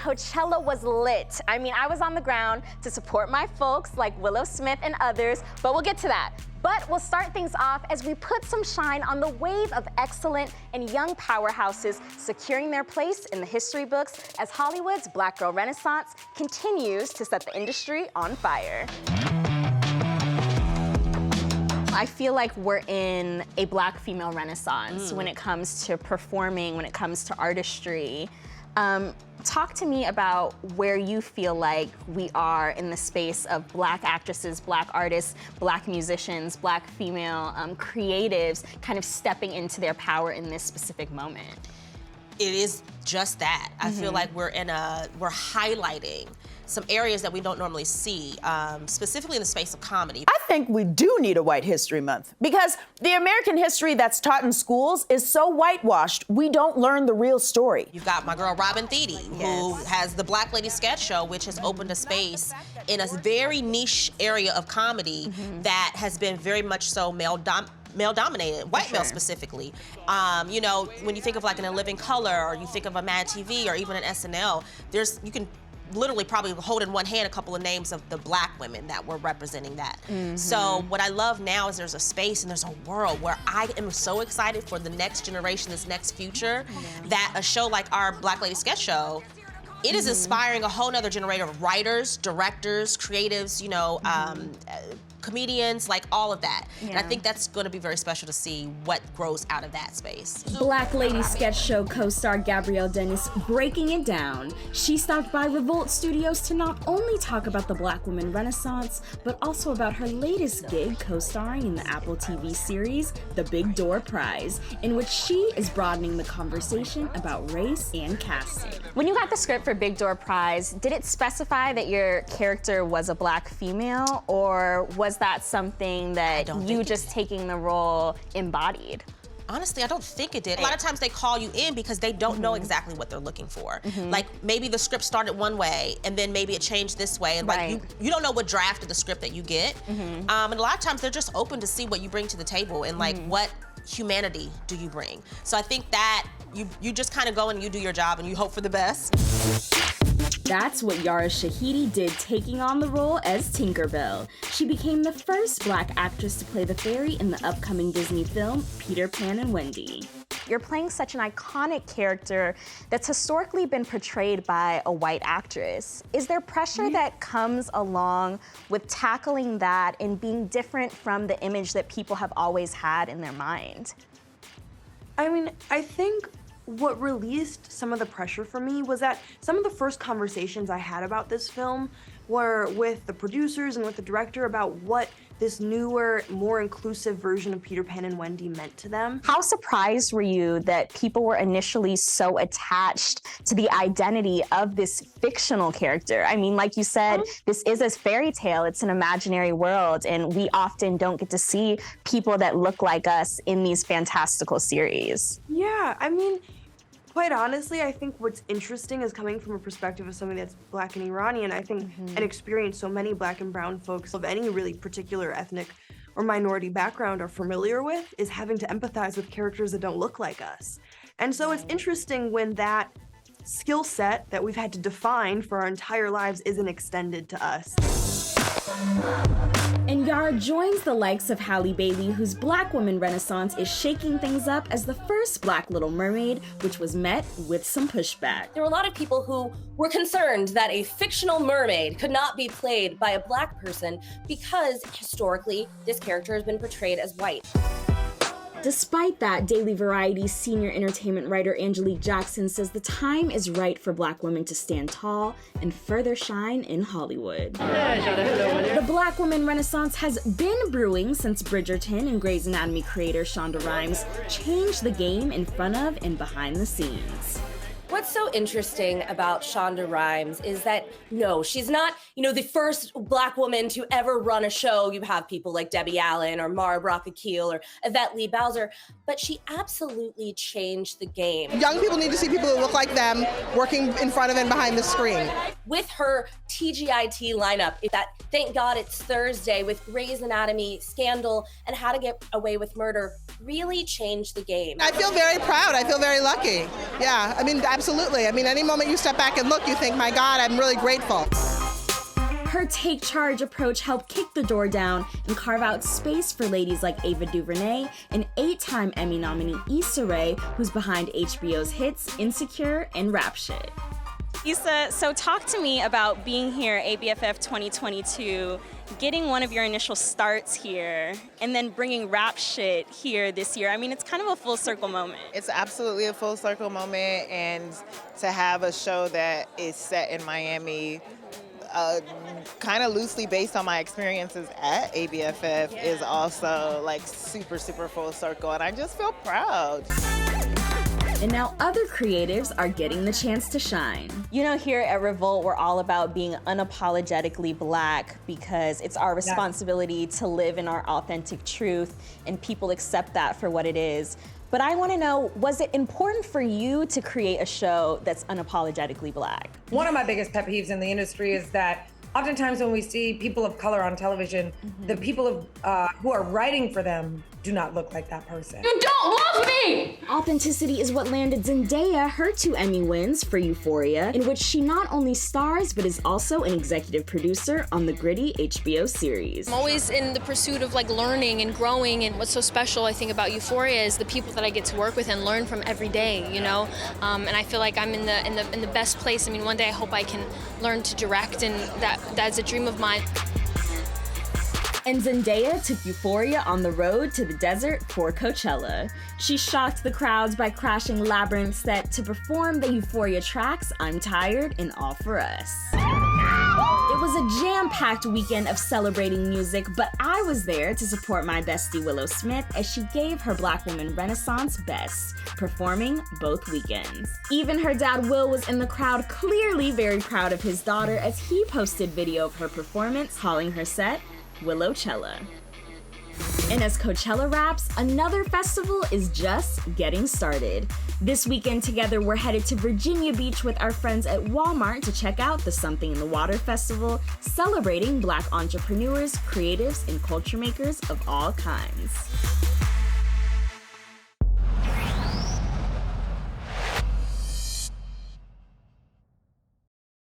Coachella was lit. I mean, I was on the ground to support my folks like Willow Smith and others, but we'll get to that. But we'll start things off as we put some shine on the wave of excellent and young powerhouses securing their place in the history books as Hollywood's Black Girl Renaissance continues to set the industry on fire. I feel like we're in a Black female renaissance when it comes to performing, when it comes to artistry. Talk to me about where you feel like we are in the space of Black actresses, Black artists, Black musicians, Black female creatives kind of stepping into their power in this specific moment. It is just that. I feel like we're highlighting some areas that we don't normally see, specifically in the space of comedy. I think we do need a White History Month because the American history that's taught in schools is so whitewashed, we don't learn the real story. You've got my girl Robin Thede, who has the Black Lady Sketch Show, which has opened a space in a very niche area of comedy that has been very much so male-dominated, white male specifically. You know, when you think of like an In Living Color, or you think of a Mad TV, or even an SNL, you can literally probably hold in one hand a couple of names of the Black women that were representing that. So what I love now is there's a space and there's a world where I am so excited for the next generation, this next future, that a show like our Black Lady Sketch Show, it is inspiring a whole nother generation of writers, directors, creatives, you know, comedians, like all of that. And I think that's going to be very special to see what grows out of that space. Black Lady Sketch Show co-star Gabrielle Dennis breaking it down. She stopped by Revolt Studios to not only talk about the Black woman renaissance, but also about her latest gig co-starring in the Apple TV series, The Big Door Prize, in which she is broadening the conversation about race and casting. When you got the script for Big Door Prize, did it specify that your character was a Black female, or was that something that you just taking the role embodied? Honestly, I don't think it did. A lot of times they call you in because they don't know exactly what they're looking for. Like maybe the script started one way and then maybe it changed this way, and like you don't know what draft of the script that you get. And a lot of times they're just open to see what you bring to the table and like what humanity do you bring. So I think that you just kind of go and you do your job and you hope for the best. That's what Yara Shahidi did, taking on the role as Tinkerbell. She became the first Black actress to play the fairy in the upcoming Disney film, Peter Pan and Wendy. You're playing such an iconic character that's historically been portrayed by a white actress. Is there pressure that comes along with tackling that and being different from the image that people have always had in their mind? I mean, I think what released some of the pressure for me was that some of the first conversations I had about this film were with the producers and with the director about what this newer, more inclusive version of Peter Pan and Wendy meant to them. How surprised were you that people were initially so attached to the identity of this fictional character? I mean, like you said, this is a fairy tale, it's an imaginary world, and we often don't get to see people that look like us in these fantastical series. Yeah, I mean, quite honestly, I think what's interesting is coming from a perspective of somebody that's Black and Iranian, I think an experience so many Black and brown folks of any really particular ethnic or minority background are familiar with is having to empathize with characters that don't look like us. And so it's interesting when that skill set that we've had to define for our entire lives isn't extended to us. And Yara joins the likes of Halle Bailey, whose Black woman renaissance is shaking things up as the first Black Little Mermaid, which was met with some pushback. There were a lot of people who were concerned that a fictional mermaid could not be played by a Black person because historically this character has been portrayed as white. Despite that, Daily Variety's senior entertainment writer Angelique Jackson says the time is right for Black women to stand tall and further shine in Hollywood. The Black woman renaissance has been brewing since Bridgerton and Grey's Anatomy creator Shonda Rhimes changed the game in front of and behind the scenes. What's so interesting about Shonda Rhimes is that, no, she's not, the first Black woman to ever run a show. You have people like Debbie Allen or Mara Brock Akil or Yvette Lee Bowser, but she absolutely changed the game. Young people need to see people who look like them working in front of and behind the screen. with her TGIT lineup. That Thank God It's Thursday with Grey's Anatomy, Scandal, and How to Get Away with Murder really changed the game. I feel very proud. I feel very lucky. Yeah, I mean, absolutely. I mean, any moment you step back and look, you think, my God, I'm really grateful. Her take charge approach helped kick the door down and carve out space for ladies like Ava Duvernay and 8-time Emmy nominee Issa Rae, who's behind HBO's hits Insecure and Rap Shit. Issa, so talk to me about being here, ABFF 2022, getting one of your initial starts here, and then bringing Rap Shit here this year. I mean, it's kind of a full circle moment. It's absolutely a full circle moment, and to have a show that is set in Miami, kind of loosely based on my experiences at ABFF is also like super, super full circle, and I just feel proud. And now other creatives are getting the chance to shine. You know, here at Revolt, we're all about being unapologetically Black because it's our responsibility to live in our authentic truth, and people accept that for what it is. But I want to know, was it important for you to create a show that's unapologetically Black? One of my biggest pet peeves in the industry is that oftentimes when we see people of color on television, the people who are writing for them do not look like that person. You don't love me! Authenticity is what landed Zendaya her 2 Emmy wins for Euphoria, in which she not only stars, but is also an executive producer on the gritty HBO series. I'm always in the pursuit of like learning and growing, and what's so special I think about Euphoria is the people that I get to work with and learn from every day, you know? And I feel like I'm in the best place. I mean, one day I hope I can learn to direct, and that's a dream of mine. And Zendaya took Euphoria on the road to the desert for Coachella. She shocked the crowds by crashing Labyrinth's set to perform the Euphoria tracks I'm Tired and All For Us. It was a jam-packed weekend of celebrating music, but I was there to support my bestie Willow Smith as she gave her Black woman Renaissance best, performing both weekends. Even her dad Will was in the crowd, clearly very proud of his daughter as he posted video of her performance, calling her set Willowchella. And as Coachella wraps, another festival is just getting started. This weekend together, we're headed to Virginia Beach with our friends at Walmart to check out the Something in the Water Festival, celebrating Black entrepreneurs, creatives, and culture makers of all kinds.